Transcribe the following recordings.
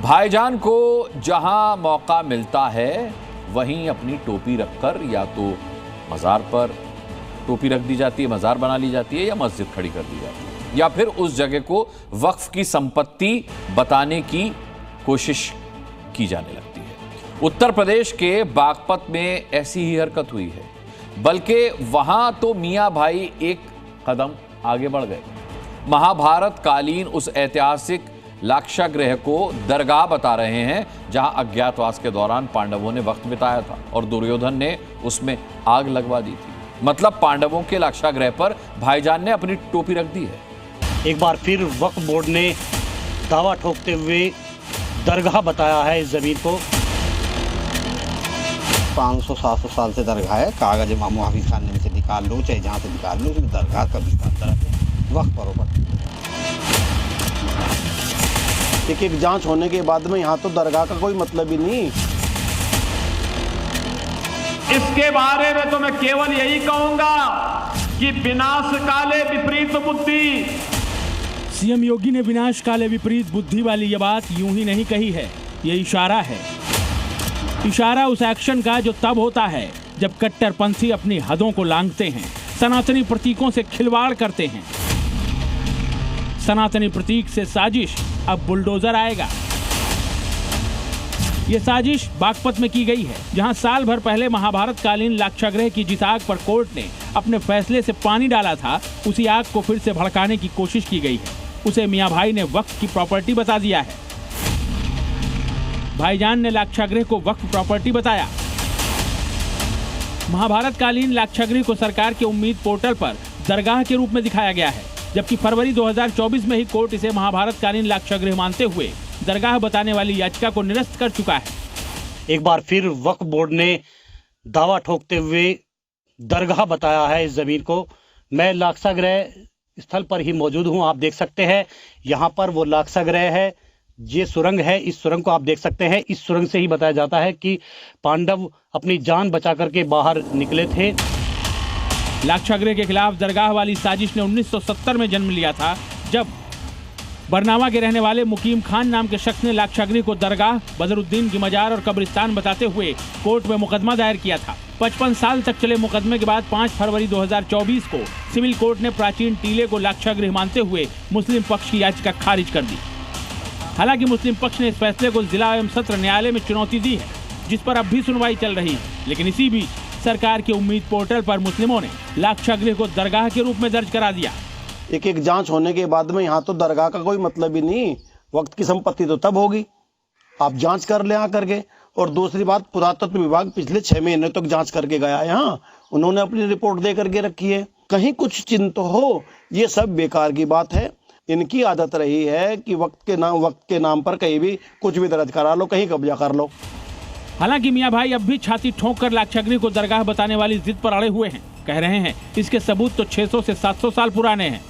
भाईजान को जहां मौका मिलता है वहीं अपनी टोपी रखकर या तो मज़ार पर टोपी रख दी जाती है, मज़ार बना ली जाती है, या मस्जिद खड़ी कर दी जाती है, या फिर उस जगह को वक्फ की संपत्ति बताने की कोशिश की जाने लगती है। उत्तर प्रदेश के बागपत में ऐसी ही हरकत हुई है, बल्कि वहां तो मियां भाई एक कदम आगे बढ़ गए। महाभारत कालीन उस ऐतिहासिक लाक्षागृह को दरगाह बता रहे हैं जहां अज्ञातवास के दौरान पांडवों ने वक्त बिताया था और दुर्योधन ने उसमें आग लगवा दी थी। मतलब पांडवों के लाक्षागृह पर भाईजान ने अपनी टोपी रख दी है। एक बार फिर वक्फ बोर्ड ने दावा ठोकते हुए दरगाह बताया है इस जमीन को। 500-700 साल से दरगाह है। कागज इमाम हाफिज खाने में से निकाल लो, चाहे जहाँ से निकाल लो, उसमें दरगाह का विस्तार है वक्फ बरोबर। एक जांच होने के बाद में यहाँ तो दरगाह का कोई मतलब ही नहीं। इसके बारे में तो मैं केवल यही कहूंगा कि विनाश काले विपरीत बुद्धि। सीएम योगी ने विनाश काले विपरीत बुद्धि वाली ये बात यूं ही नहीं कही है, ये इशारा है। इशारा उस एक्शन का जो तब होता है जब कट्टरपंथी अपनी हदों को लांघते हैं, सनातनी प्रतीकों से खिलवाड़ करते हैं। सनातनी प्रतीक से साजिश, अब बुलडोजर आएगा। ये साजिश बागपत में की गई है, जहां साल भर पहले महाभारत कालीन लाक्षागृह की जिस आग पर कोर्ट ने अपने फैसले से पानी डाला था, उसी आग को फिर से भड़काने की कोशिश की गई है। उसे मियां भाई ने वक्फ की प्रॉपर्टी बता दिया है। भाईजान ने लाक्षागृह को वक्फ प्रॉपर्टी बताया। महाभारत कालीन लाक्षागृह को सरकार के उम्मीद पोर्टल पर दरगाह के रूप में दिखाया गया है, जबकि फरवरी 2024 में ही कोर्ट इसे महाभारत कालीन लाक्षागृह मानते हुए दरगाह बताने वाली याचिका को निरस्त कर चुका है। एक बार फिर वक्फ बोर्ड ने दावा ठोकते हुए दरगाह बताया है इस जमीन को। मैं लाक्षागृह स्थल पर ही मौजूद हूं, आप देख सकते हैं यहाँ पर वो लाक्षागृह है। ये सुरंग है, इस सुरंग को आप देख सकते हैं। इस सुरंग से ही बताया जाता है कि पांडव अपनी जान बचा करके बाहर निकले थे। लाक्षागृह के खिलाफ दरगाह वाली साजिश ने 1970 में जन्म लिया था, जब बरनावा के रहने वाले मुकीम खान नाम के शख्स ने लाक्षागृह को दरगाह, बदरुद्दीन की मजार और कब्रिस्तान बताते हुए कोर्ट में मुकदमा दायर किया था। 55 साल तक चले मुकदमे के बाद 5 फरवरी 2024 को सिविल कोर्ट ने प्राचीन टीले को लाक्षागृह मानते हुए मुस्लिम पक्ष की याचिका खारिज कर दी। हालांकि मुस्लिम पक्ष ने इस फैसले को जिला एवं सत्र न्यायालय में चुनौती दी है, जिस पर अब भी सुनवाई चल रही है। लेकिन इसी बीच सरकार के उम्मीद पोर्टल पर मुस्लिमों ने लाक्षागृह को दरगाह के रूप में दर्ज करा दिया। एक जांच होने के बाद में यहाँ तो दरगाह का कोई मतलब ही नहीं। वक्त की संपत्ति तो तब होगी, आप जांच कर ले आकर के। और दूसरी बात, पुरातत्व विभाग पिछले 6 महीने तक जांच करके गया है, यहाँ उन्होंने अपनी रिपोर्ट दे करके रखी है। कहीं कुछ चिंता हो, ये सब बेकार की बात है। इनकी आदत रही है कि वक्त के नाम पर कहीं भी कुछ भी दर्ज करा लो, कहीं कब्जा कर लो। हालांकि मियां भाई अब भी छाती ठोंक कर लाक्षागृह को दरगाह बताने वाली जिद पर अड़े हुए हैं। कह रहे हैं इसके सबूत तो 600 से 700 साल पुराने हैं।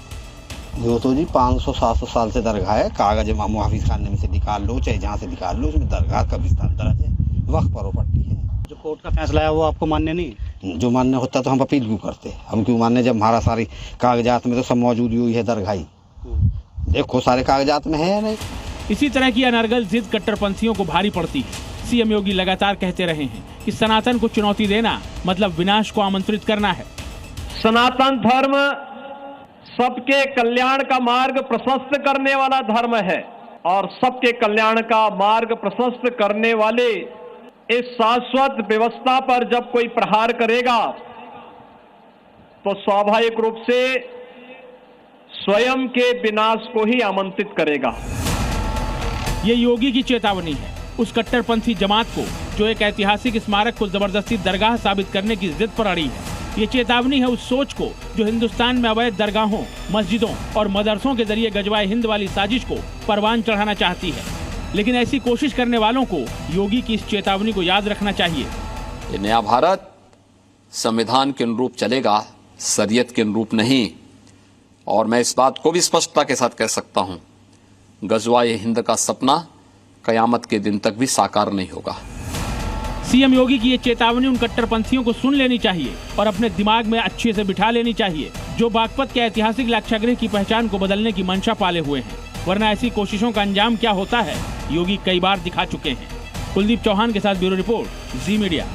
जो तो जी 500-700 साल से दरगाह है। कागज इमाम हाफिज खाने में से निकाल लो, चाहे जहाँ से निकाल लो, उसमें दरगाह का विस्तार दर्ज है वक्फ प्रॉपर्टी है। जो कोर्ट का फैसला है वो आपको मान्य नहीं? जो मान्य होता तो हम अपील क्यों करते? हम क्यों मान्य जब हमारा सारी कागजात में तो सब मौजूद हुई है दरगाही। देखो सारे कागजात में है या नहीं। इसी तरह की अनर्गल जिद कट्टरपंथियों को भारी पड़ती है। सीएम योगी लगातार कहते रहे हैं कि सनातन को चुनौती देना मतलब विनाश को आमंत्रित करना है। सनातन धर्म सबके कल्याण का मार्ग प्रशस्त करने वाला धर्म है और सबके कल्याण का मार्ग प्रशस्त करने वाले इस शाश्वत व्यवस्था पर जब कोई प्रहार करेगा तो स्वाभाविक रूप से स्वयं के विनाश को ही आमंत्रित करेगा। ये योगी की चेतावनी है उस कट्टरपंथी जमात को जो एक ऐतिहासिक स्मारक को जबरदस्ती दरगाह साबित करने की जिद पर अड़ी है। ये चेतावनी है उस सोच को जो हिंदुस्तान में अवैध दरगाहों, मस्जिदों और मदरसों के जरिए गजवाए हिंद वाली साजिश को परवान चढ़ाना चाहती है। लेकिन ऐसी कोशिश करने वालों को योगी की इस चेतावनी को याद रखना चाहिए। ये नया भारत संविधान के अनुरूप चलेगा, शरीयत के अनुरूप नहीं। और मैं इस बात को भी स्पष्टता के साथ कह सकता हूं, गजवाए हिंद का सपना कयामत के दिन तक भी साकार नहीं होगा। सीएम योगी की ये चेतावनी उन कट्टरपंथियों को सुन लेनी चाहिए और अपने दिमाग में अच्छे से बिठा लेनी चाहिए, जो बागपत के ऐतिहासिक लाक्षागृह की पहचान को बदलने की मंशा पाले हुए हैं। वरना ऐसी कोशिशों का अंजाम क्या होता है योगी कई बार दिखा चुके हैं। कुलदीप चौहान के साथ ब्यूरो रिपोर्ट, जी मीडिया।